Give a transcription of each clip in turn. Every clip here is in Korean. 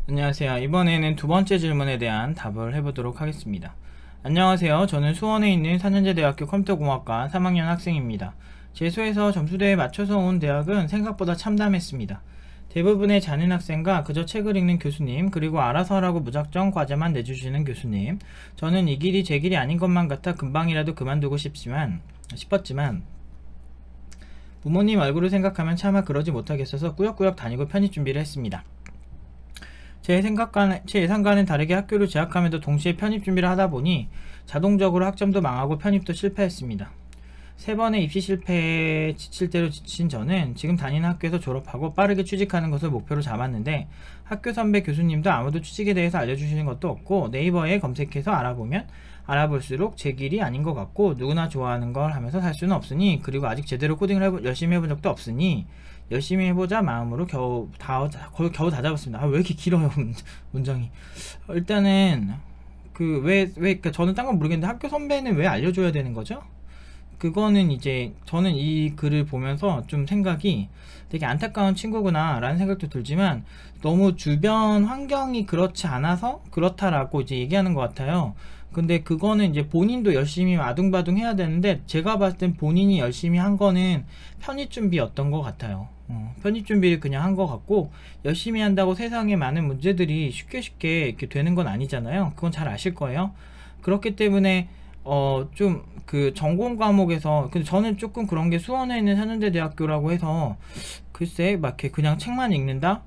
안녕하세요. 이번에는 두 번째 질문에 대한 답을 해보도록 하겠습니다. 안녕하세요. 저는 수원에 있는 4년제 대학교 컴퓨터공학과 3학년 학생입니다. 재수해서 점수대에 맞춰서 온 대학은 생각보다 참담했습니다. 대부분의 잔인 학생과 그저 책을 읽는 교수님, 그리고 알아서 하라고 무작정 과제만 내주시는 교수님. 저는 이 길이 제 길이 아닌 것만 같아 금방이라도 그만두고 싶었지만 부모님 얼굴을 생각하면 차마 그러지 못하겠어서 꾸역꾸역 다니고 편입 준비를 했습니다. 제 예상과는 다르게 학교를 재학함에도 동시에 편입 준비를 하다 보니 자동적으로 학점도 망하고 편입도 실패했습니다. 세 번의 입시 실패에 지칠 대로 지친 저는 지금 다니는 학교에서 졸업하고 빠르게 취직하는 것을 목표로 잡았는데 학교 선배 교수님도 아무도 취직에 대해서 알려주시는 것도 없고 네이버에 검색해서 알아보면 알아볼수록 제 길이 아닌 것 같고 누구나 좋아하는 걸 하면서 살 수는 없으니, 그리고 아직 제대로 코딩을 열심히 해본 적도 없으니 열심히 해보자 마음으로 겨우 다 잡았습니다. 왜 이렇게 길어요 문장이. 일단은 그러니까 저는 딴 건 모르겠는데 학교 선배는 왜 알려줘야 되는 거죠? 그거는 이제 저는 이 글을 보면서 좀 생각이 되게 안타까운 친구구나 라는 생각도 들지만 너무 주변 환경이 그렇지 않아서 그렇다라고 이제 얘기하는 것 같아요. 근데 그거는 이제 본인도 열심히 아둥바둥 해야 되는데 제가 봤을 땐 본인이 열심히 한 거는 편입 준비였던 것 같아요. 편입 준비를 그냥 한 것 같고, 열심히 한다고 세상에 많은 문제들이 쉽게 이렇게 되는 건 아니잖아요. 그건 잘 아실 거예요. 그렇기 때문에 좀 그 전공 과목에서, 근데 저는 조금 그런 게 수원에 있는 4년제 대학교라고 해서 글쎄 막 이렇게 그냥 책만 읽는다?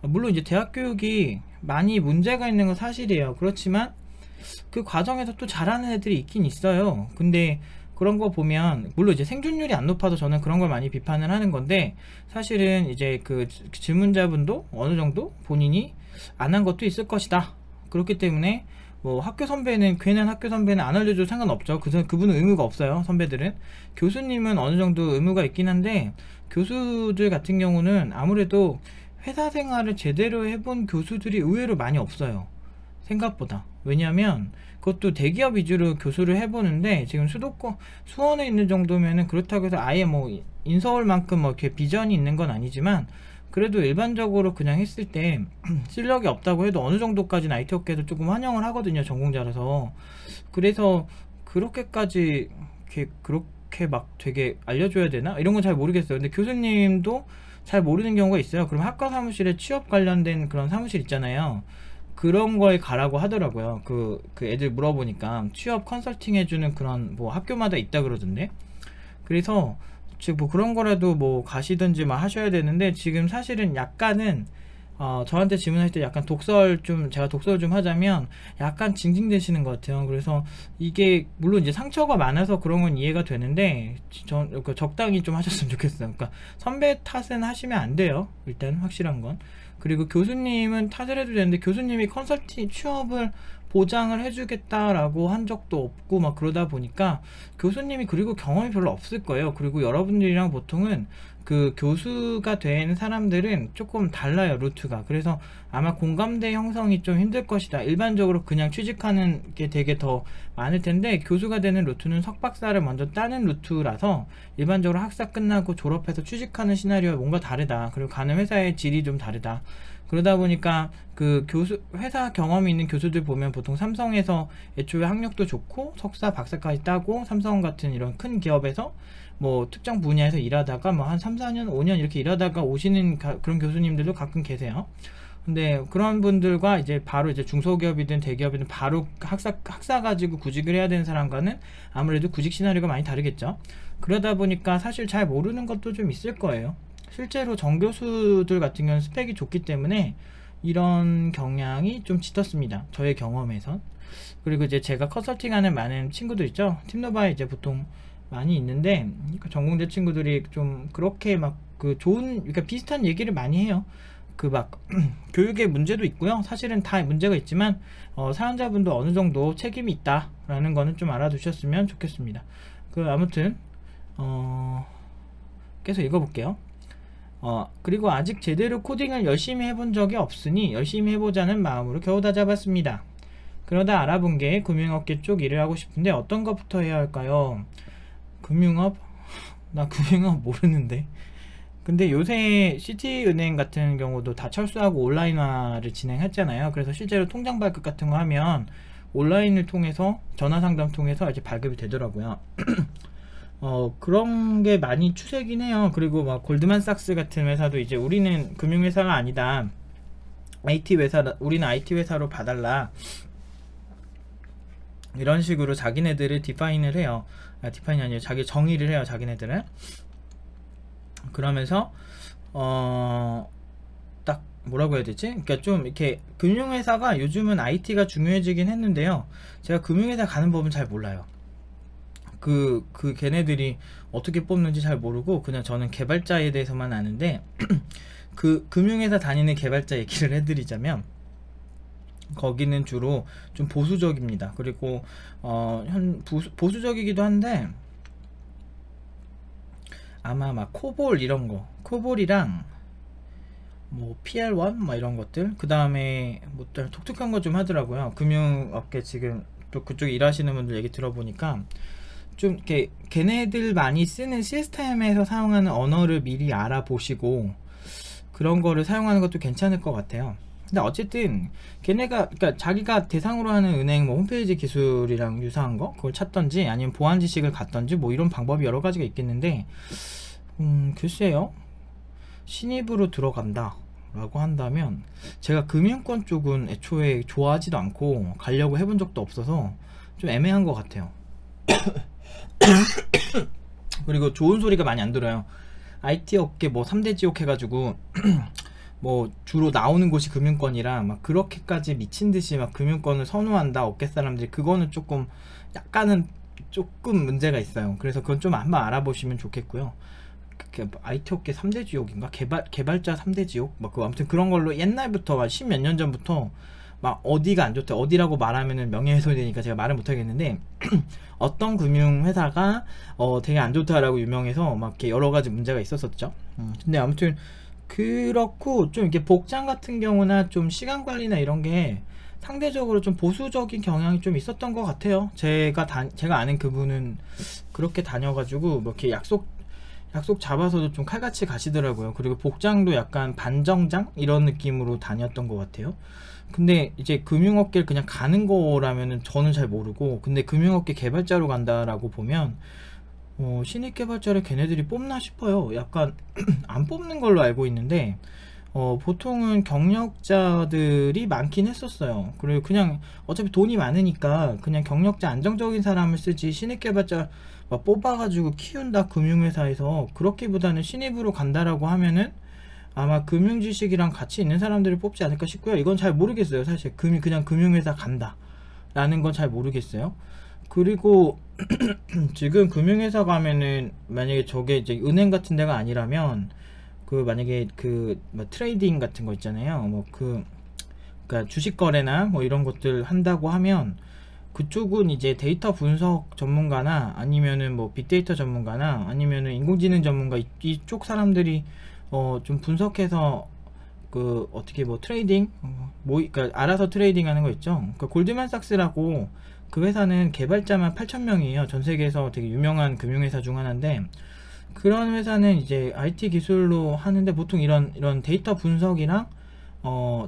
물론 이제 대학 교육이 많이 문제가 있는 건 사실이에요. 그렇지만 그 과정에서 또 잘하는 애들이 있긴 있어요. 근데 그런 거 보면 물론 이제 생존율이 안 높아서 저는 그런 걸 많이 비판을 하는 건데, 사실은 이제 그 질문자분도 어느 정도 본인이 안 한 것도 있을 것이다. 그렇기 때문에 뭐 괜한 학교 선배는 안 알려줘도 상관없죠. 그분은 의무가 없어요. 선배들은. 교수님은 어느 정도 의무가 있긴 한데, 교수들 같은 경우는 아무래도 회사 생활을 제대로 해본 교수들이 의외로 많이 없어요. 생각보다. 왜냐면 그것도 대기업 위주로 교수를 해보는데, 지금 수원에 있는 정도면은 그렇다고 해서 아예 뭐 인서울만큼 뭐 이렇게 비전이 있는 건 아니지만, 그래도 일반적으로 그냥 했을 때 실력이 없다고 해도 어느 정도까지는 IT 업계도 조금 환영을 하거든요, 전공자라서. 그래서 그렇게 막 되게 알려줘야 되나? 이런 건 잘 모르겠어요. 근데 교수님도 잘 모르는 경우가 있어요. 그럼 학과 사무실에 취업 관련된 그런 사무실 있잖아요. 그런 거에 가라고 하더라고요. 그 애들 물어보니까 취업 컨설팅 해주는 그런 뭐 학교마다 있다 그러던데. 그래서 즉 뭐 그런 거라도 뭐 가시든지 막 하셔야 되는데, 지금 사실은 약간은 저한테 질문할 때 약간 제가 독설 좀 하자면 약간 징징대시는 것 같아요. 그래서 이게 물론 이제 상처가 많아서 그런 건 이해가 되는데, 그러니까 적당히 좀 하셨으면 좋겠어요. 그러니까 선배 탓은 하시면 안 돼요. 일단 확실한 건. 그리고 교수님은 탓을 해도 되는데, 교수님이 컨설팅 취업을 보장을 해주겠다라고 한 적도 없고 막 그러다 보니까 교수님이, 그리고 경험이 별로 없을 거예요. 그리고 여러분들이랑 보통은 그 교수가 된 사람들은 조금 달라요, 루트가. 그래서 아마 공감대 형성이 좀 힘들 것이다. 일반적으로 그냥 취직하는 게 되게 더 많을 텐데, 교수가 되는 루트는 석박사를 먼저 따는 루트라서 일반적으로 학사 끝나고 졸업해서 취직하는 시나리오가 뭔가 다르다. 그리고 가는 회사의 질이 좀 다르다. 그러다 보니까 그 회사 경험이 있는 교수들 보면 보통 삼성에서 애초에 학력도 좋고 석사 박사까지 따고 삼성 같은 이런 큰 기업에서 뭐 특정 분야에서 일하다가 뭐 한 3, 4년, 5년 이렇게 일하다가 오시는 그런 교수님들도 가끔 계세요. 근데 그런 분들과 이제 바로 이제 중소기업이든 대기업이든 바로 학사 가지고 구직을 해야 되는 사람과는 아무래도 구직 시나리오가 많이 다르겠죠. 그러다 보니까 사실 잘 모르는 것도 좀 있을 거예요. 실제로 정교수들 같은 경우는 스펙이 좋기 때문에 이런 경향이 좀 짙었습니다, 저의 경험에선. 그리고 이제 제가 컨설팅하는 많은 친구들 있죠. 팀노바에 이제 보통 많이 있는데, 그 전공대 친구들이 좀 그렇게 막 그러니까 비슷한 얘기를 많이 해요. 그 막 교육에 문제도 있고요. 사실은 다 문제가 있지만 사연자분도 어느 정도 책임이 있다라는 거는 좀 알아두셨으면 좋겠습니다. 아무튼 계속 읽어볼게요. 그리고 아직 제대로 코딩을 열심히 해본 적이 없으니 열심히 해보자는 마음으로 겨우 다 잡았습니다. 그러다 알아본 게 금융업계 쪽 일을 하고 싶은데 어떤 것부터 해야 할까요? 금융업? 나 금융업 모르는데. 근데 요새 시티은행 같은 경우도 다 철수하고 온라인화를 진행했잖아요. 그래서 실제로 통장 발급 같은 거 하면 온라인을 통해서 전화 상담 통해서 이제 발급이 되더라고요. 그런 게 많이 추세긴 해요. 그리고 막 골드만삭스 같은 회사도 이제 우리는 금융회사가 아니다. IT 회사, 우리는 IT 회사로 봐달라. 이런 식으로 자기네들을 디파인을 해요. 디파인이 아니에요. 자기 정의를 해요. 자기네들은. 그러면서 딱 뭐라고 해야 되지? 그러니까 좀 이렇게 금융회사가 요즘은 IT가 중요해지긴 했는데요. 제가 금융회사 가는 법은 잘 몰라요. 그 걔네들이 어떻게 뽑는지 잘 모르고 그냥 저는 개발자에 대해서만 아는데 그 금융회사 다니는 개발자 얘기를 해드리자면 거기는 주로 좀 보수적입니다. 그리고 보수적이기도 한데 아마 막 코볼 이런 거, 코볼이랑 뭐 PL1 뭐 이런 것들, 그 다음에 뭐 독특한 거 좀 하더라고요. 금융업계 지금 또 그쪽에 일하시는 분들 얘기 들어보니까 좀 이렇게 걔네들 많이 쓰는 시스템에서 사용하는 언어를 미리 알아보시고 그런 거를 사용하는 것도 괜찮을 것 같아요. 근데 어쨌든 걔네가 그러니까 자기가 대상으로 하는 은행 뭐 홈페이지 기술이랑 유사한 거 그걸 찾던지 아니면 보안 지식을 갖던지 뭐 이런 방법이 여러 가지가 있겠는데 글쎄요. 신입으로 들어간다 라고 한다면 제가 금융권 쪽은 애초에 좋아하지도 않고 가려고 해본 적도 없어서 좀 애매한 것 같아요. 그리고 좋은 소리가 많이 안 들어요. IT 업계 뭐 3대 지옥 해가지고 뭐 주로 나오는 곳이 금융권이라 막 그렇게까지 미친듯이 막 금융권을 선호한다 업계 사람들이, 그거는 조금 약간은 조금 문제가 있어요. 그래서 그건 좀 한번 알아보시면 좋겠고요. IT 업계 3대 지옥인가? 개발자 3대 지옥? 막 아무튼 그런 걸로 옛날부터 십몇 년 전부터 막 어디가 안 좋다, 어디라고 말하면은 명예훼손이 되니까 제가 말을 못 하겠는데 어떤 금융회사가 되게 안 좋다라고 유명해서 막 이렇게 여러 가지 문제가 있었었죠. 근데 아무튼 그렇고 좀 이렇게 복장 같은 경우나 좀 시간 관리나 이런 게 상대적으로 좀 보수적인 경향이 좀 있었던 것 같아요. 제가 아는 그분은 그렇게 다녀가지고 뭐 이렇게 약속 잡아서도 좀 칼같이 가시더라고요. 그리고 복장도 약간 반정장 이런 느낌으로 다녔던 것 같아요. 근데 이제 금융업계를 그냥 가는 거라면은 저는 잘 모르고, 근데 금융업계 개발자로 간다라고 보면 신입 개발자를 걔네들이 뽑나 싶어요. 약간 안 뽑는 걸로 알고 있는데 보통은 경력자들이 많긴 했었어요. 그리고 그냥 어차피 돈이 많으니까 그냥 경력자 안정적인 사람을 쓰지 신입 개발자 막 뽑아가지고 키운다 금융회사에서, 그렇기보다는 신입으로 간다라고 하면은 아마 금융지식이랑 같이 있는 사람들을 뽑지 않을까 싶고요. 이건 잘 모르겠어요. 사실 그냥 금융회사 간다 라는 건 잘 모르겠어요. 그리고 지금 금융회사 가면은 만약에 저게 이제 은행 같은 데가 아니라면 만약에 뭐 트레이딩 같은 거 있잖아요. 뭐 그러니까 주식 거래나 뭐 이런 것들 한다고 하면 그쪽은 이제 데이터 분석 전문가나 아니면은 뭐 빅데이터 전문가나 아니면은 인공지능 전문가 이쪽 사람들이 좀 분석해서 어떻게 뭐 트레이딩 그러니까 알아서 트레이딩 하는 거 있죠. 그러니까 골드만삭스라고 그 회사는 개발자만 8,000명이에요. 전 세계에서 되게 유명한 금융회사 중 하나인데, 그런 회사는 이제 IT 기술로 하는데 보통 이런 데이터 분석이랑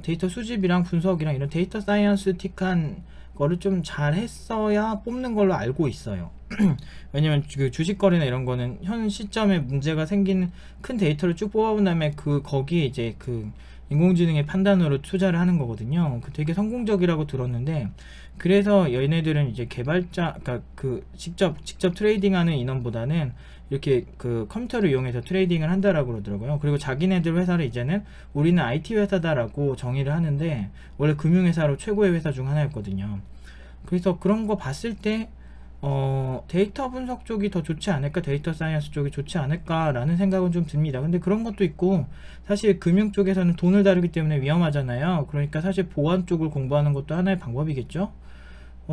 데이터 수집이랑 분석이랑 이런 데이터 사이언스틱한 거를 좀 잘 했어야 뽑는 걸로 알고 있어요. 왜냐면 그 주식 거래나 이런 거는 현 시점에 문제가 생긴 큰 데이터를 쭉 뽑아본 다음에 거기에 이제 인공지능의 판단으로 투자를 하는 거거든요. 되게 성공적이라고 들었는데, 그래서 얘네들은 이제 개발자, 그러니까 직접 트레이딩하는 인원보다는 이렇게 컴퓨터를 이용해서 트레이딩을 한다라고 그러더라고요. 그리고 자기네들 회사를 이제는 우리는 IT 회사다라고 정의를 하는데, 원래 금융회사로 최고의 회사 중 하나였거든요. 그래서 그런 거 봤을 때 데이터 분석 쪽이 더 좋지 않을까, 데이터 사이언스 쪽이 좋지 않을까 라는 생각은 좀 듭니다. 근데 그런 것도 있고, 사실 금융 쪽에서는 돈을 다루기 때문에 위험하잖아요. 그러니까 사실 보안 쪽을 공부하는 것도 하나의 방법이겠죠.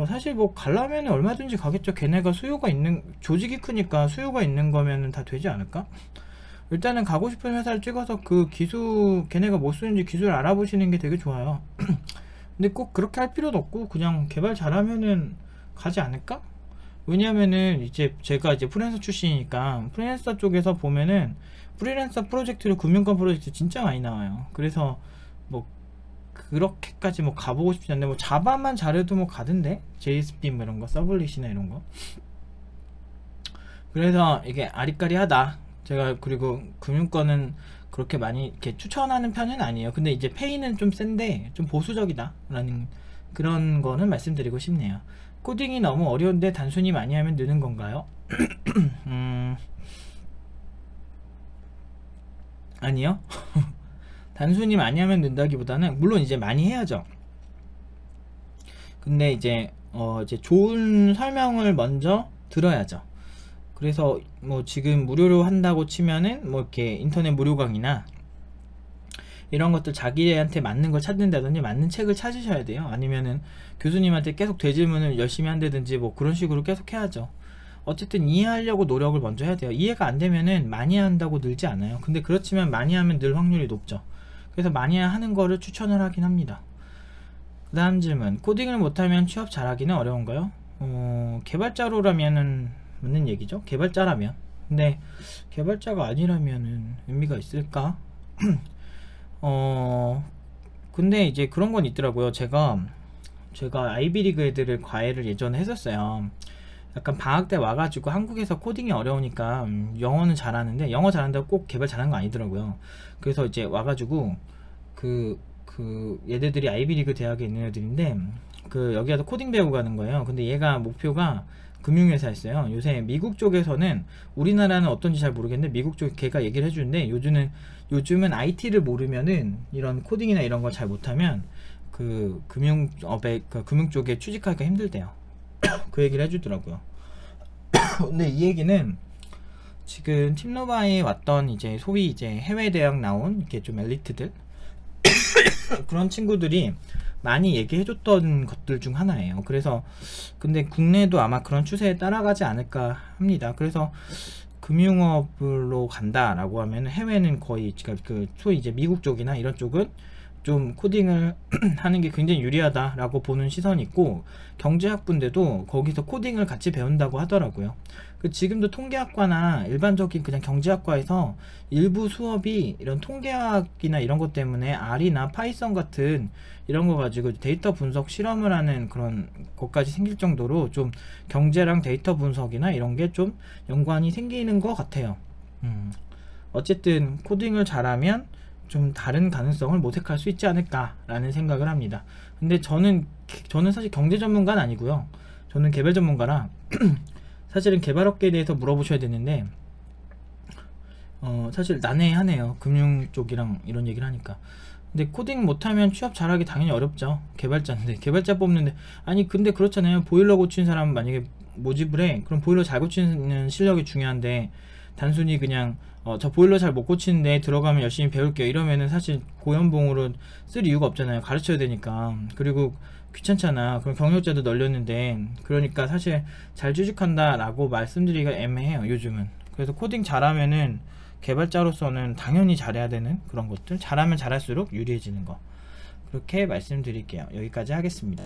사실 뭐 가려면 얼마든지 가겠죠. 걔네가 수요가 있는, 조직이 크니까 수요가 있는 거면 다 되지 않을까. 일단은 가고 싶은 회사를 찍어서 걔네가 뭐 쓰는지 기술 알아보시는 게 되게 좋아요. 근데 꼭 그렇게 할 필요도 없고 그냥 개발 잘하면은 가지 않을까? 왜냐면은 이제 제가 프리랜서 출신이니까 프리랜서 쪽에서 보면은 프리랜서 프로젝트로 금융권 프로젝트 진짜 많이 나와요. 그래서 뭐 그렇게까지 뭐 가보고 싶지 않는데 뭐 자바만 잘해도 뭐 가던데, JSP 뭐 이런 거, 서블릿이나 이런 거. 그래서 이게 아리까리하다. 제가 그리고 금융권은 그렇게 많이 이렇게 추천하는 편은 아니에요. 근데 이제 페이는 좀 센데 좀 보수적이다 라는 그런 거는 말씀드리고 싶네요. 코딩이 너무 어려운데 단순히 많이 하면 느는 건가요? 아니요. 단순히 많이 하면 는다기보다는 물론 이제 많이 해야죠. 근데 이제 이제 좋은 설명을 먼저 들어야죠. 그래서 뭐 지금 무료로 한다고 치면은 뭐 이렇게 인터넷 무료 강의나 이런 것들 자기한테 맞는 걸 찾는다든지 맞는 책을 찾으셔야 돼요. 아니면은 교수님한테 계속 되질문을 열심히 한다든지 뭐 그런 식으로 계속 해야죠. 어쨌든 이해하려고 노력을 먼저 해야 돼요. 이해가 안 되면은 많이 한다고 늘지 않아요. 근데 그렇지만 많이 하면 늘 확률이 높죠. 그래서 많이 하는 거를 추천을 하긴 합니다. 그 다음 질문. 코딩을 못하면 취업 잘하기는 어려운가요? 개발자로라면은 맞는 얘기죠. 개발자라면. 근데 개발자가 아니라면은 의미가 있을까? 근데 이제 그런 건 있더라고요. 제가 아이비리그 애들을 과외를 예전에 했었어요. 약간 방학 때 와가지고 한국에서 코딩이 어려우니까 영어는 잘하는데 영어 잘한다고 꼭 개발 잘하는 거 아니더라고요. 그래서 이제 와가지고 얘네들이 아이비리그 대학에 있는 애들인데 여기 와서 코딩 배우고 가는 거예요. 근데 얘가 목표가 금융회사였어요. 요새 미국 쪽에서는, 우리나라는 어떤지 잘 모르겠는데 미국 쪽 걔가 얘기를 해주는데 요즘은 IT를 모르면은 이런 코딩이나 이런 걸 잘 못하면 금융업에 금융 쪽에 취직하기가 힘들대요. 그 얘기를 해주더라고요. 근데 이 얘기는 지금 팀노바에 왔던 이제 소위 이제 해외 대학 나온 이렇게 좀 엘리트들 그런 친구들이 많이 얘기해줬던 것들 중 하나예요. 그래서 근데 국내도 아마 그런 추세에 따라가지 않을까 합니다. 그래서 금융업으로 간다라고 하면 해외는 거의 소위 이제 미국 쪽이나 이런 쪽은 좀 코딩을 하는 게 굉장히 유리하다라고 보는 시선이 있고, 경제학부인데도 거기서 코딩을 같이 배운다고 하더라고요. 지금도 통계학과나 일반적인 그냥 경제학과에서 일부 수업이 이런 통계학이나 이런 것 때문에 R이나 파이썬 같은 이런 거 가지고 데이터 분석 실험을 하는 그런 것까지 생길 정도로 좀 경제랑 데이터 분석이나 이런 게 좀 연관이 생기는 것 같아요. 어쨌든 코딩을 잘하면 좀 다른 가능성을 모색할 수 있지 않을까 라는 생각을 합니다. 근데 저는 사실 경제 전문가는 아니고요. 저는 개발 전문가라 사실은 개발업계에 대해서 물어보셔야 되는데 사실 난해하네요. 금융 쪽이랑 이런 얘기를 하니까. 근데 코딩 못하면 취업 잘하기 당연히 어렵죠. 개발자인데, 개발자 뽑는데, 아니 근데 그렇잖아요. 보일러 고치는 사람 만약에 모집을 해, 그럼 보일러 잘 고치는 실력이 중요한데 단순히 그냥 저 보일러 잘 못 고치는데 들어가면 열심히 배울게요 이러면은 사실 고연봉으로 쓸 이유가 없잖아요. 가르쳐야 되니까. 그리고 귀찮잖아. 그럼 경력자도 널렸는데. 그러니까 사실 잘 취직한다 라고 말씀드리기가 애매해요 요즘은. 그래서 코딩 잘하면은 개발자로서는 당연히 잘해야 되는 그런 것들, 잘하면 잘할수록 유리해지는 거, 그렇게 말씀드릴게요. 여기까지 하겠습니다.